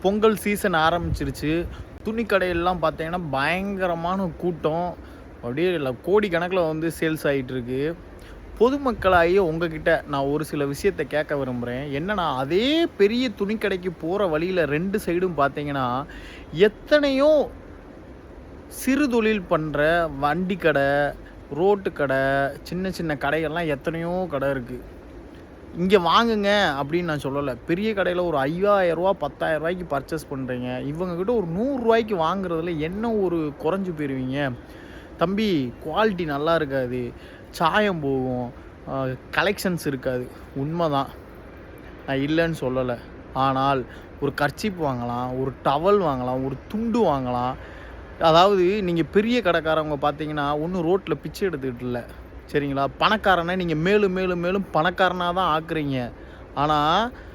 Pongal season ஆரம்பிச்சிருச்சு. துணி கடையெல்லாம் பார்த்தீங்கன்னா பயங்கரமான கூட்டம். அப்படியே கோடிக்கணக்கில் வந்து சேல்ஸ் ஆகிட்டுருக்கு. பொதுமக்களாகி உங்ககிட்ட நான் ஒரு சில விஷயத்தை கேட்க விரும்புகிறேன். என்னன்னா, அதே பெரிய துணி கடைக்கு போகிற வழியில் 2 சைடும் பார்த்தீங்கன்னா எத்தனையோ சிறு தொழில் பண்ணுற வண்டி கடை, ரோட்டு கடை, சின்ன சின்ன கடைகள்லாம் எத்தனையோ கடை இருக்குது. இங்கே வாங்குங்க அப்படின்னு நான் சொல்லலை. பெரிய கடையில் ஒரு 5000 ரூபா 10,000 ரூபாய்க்கு பர்ச்சேஸ் பண்ணுறீங்க. இவங்கக்கிட்ட ஒரு 100 ரூபாய்க்கு வாங்குறதுல என்ன ஒரு குறைஞ்சி போயிடுவீங்க. தம்பி, குவாலிட்டி நல்லா இருக்காது, சாயம் போகும், கலெக்ஷன்ஸ் இருக்காது. உண்மை தான், நான் இல்லைன்னு சொல்லலை. ஆனால் ஒரு கர்ச்சீப் வாங்கலாம், ஒரு டவல் வாங்கலாம், ஒரு துண்டு வாங்கலாம். அதாவது நீங்கள் பெரிய கடைக்காரவங்க பார்த்தீங்கன்னா ஒன்றும் ரோட்டில் பிச்சை எடுத்துக்கிட்டு இல்லை, சரிங்களா? பணக்காரனை நீங்கள் மேலும் மேலும் மேலும் பணக்காரனாக தான் ஆக்குறீங்க. ஆனால்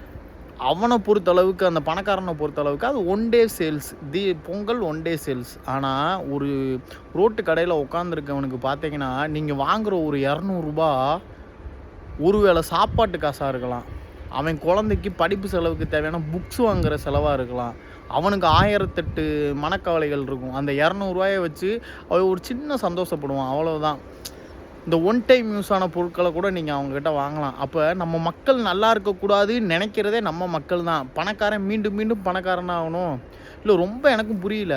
அவனை பொறுத்தளவுக்கு, அந்த பணக்காரனை பொறுத்தளவுக்கு அது 1 day sales. Pongal 1 day sales. ஆனால் ஒரு ரோட்டு கடையில் உட்காந்துருக்கவனுக்கு பார்த்தீங்கன்னா நீங்கள் வாங்குகிற ஒரு 200 ரூபா ஒரு வேளை சாப்பாட்டு காசாக இருக்கலாம், அவன் குழந்தைக்கு படிப்பு செலவுக்கு தேவையான புக்ஸ் வாங்குகிற செலவாக இருக்கலாம், அவனுக்கு 1008 மனக்கவலைகள் இருக்கும். அந்த 200 ரூபாயை வச்சு அவன் ஒரு சின்ன சந்தோஷப்படுவான், அவ்வளோதான். இந்த 1 டைம் யூஸ் ஆன பொருட்களை கூட நீங்கள் அவங்கக்கிட்ட வாங்கலாம். அப்போ நம்ம மக்கள் நல்லா இருக்கக்கூடாதுன்னு நினைக்கிறதே நம்ம மக்கள் தான். பணக்காரன் மீண்டும் மீண்டும் பணக்காரனாக ஆகணும். இல்லை, ரொம்ப எனக்கும் புரியல.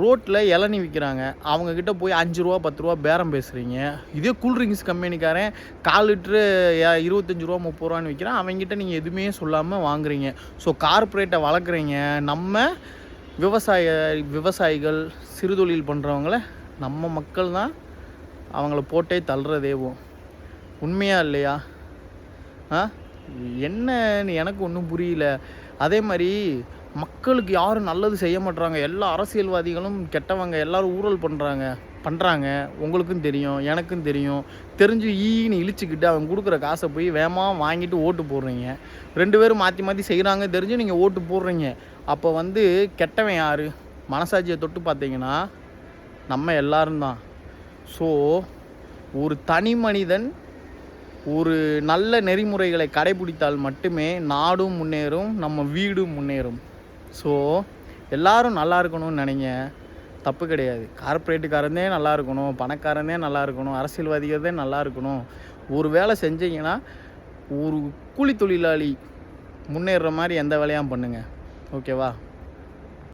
ரோட்டில் இளநீ விற்கிறாங்க, அவங்கக்கிட்ட போய் 5 ரூபா 10 ரூபா பேரம் பேசுகிறீங்க. இதே கூல்ட்ரிங்க்ஸ் கம்பெனிக்காரன் 4 லிட்ரு 25 ரூபா 30 ரூபான்னு விற்கிறான், அவங்ககிட்ட நீங்கள் எதுவுமே சொல்லாமல் வாங்குறீங்க. ஸோ கார்ப்பரேட்டை வளர்க்குறீங்க. நம்ம விவசாயிகள், சிறுதொழில் பண்ணுறவங்கள நம்ம மக்கள் தான் அவங்கள போட்டே தள்ளுறதேவும். உண்மையா இல்லையா? என்னன்னு எனக்கு ஒன்றும் புரியல. அதே மாதிரி மக்களுக்கு யாரும் நல்லது செய்ய மாட்றாங்க. எல்லா அரசியல்வாதிகளும் கெட்டவங்க, எல்லோரும் ஊழல் பண்ணுறாங்க. உங்களுக்கும் தெரியும், எனக்கும் தெரியும். தெரிஞ்சு ஈன்னு இழிச்சிக்கிட்டு அவங்க கொடுக்குற காசை போய் வேகமாக வாங்கிட்டு ஓட்டு போடுறீங்க. 2 பேரும் மாற்றி மாற்றி செய்கிறாங்க தெரிஞ்சு நீங்கள் ஓட்டு போடுறீங்க. அப்போ வந்து கெட்டவன் யார்? மனசாட்சியை தொட்டு பார்த்தீங்கன்னா நம்ம எல்லாரும் தான். ஸோ ஒரு தனி மனிதன் ஒரு நல்ல நெறிமுறைகளை கடைபிடித்தால் மட்டுமே நாடும் முன்னேறும், நம்ம வீடும் முன்னேறும். ஸோ எல்லோரும் நல்லா இருக்கணும்னு நினைங்க, தப்பு கிடையாது. கார்ப்பரேட்டுக்காரந்தே நல்லா இருக்கணும், பணக்காரந்தே நல்லா இருக்கணும், அரசியல்வாதிகளே நல்லா இருக்கணும். ஒரு வேலை செஞ்சீங்கன்னா ஒரு கூலி தொழிலாளி முன்னேறுற மாதிரி எந்த வேலையும் பண்ணுங்கள். ஓகேவா?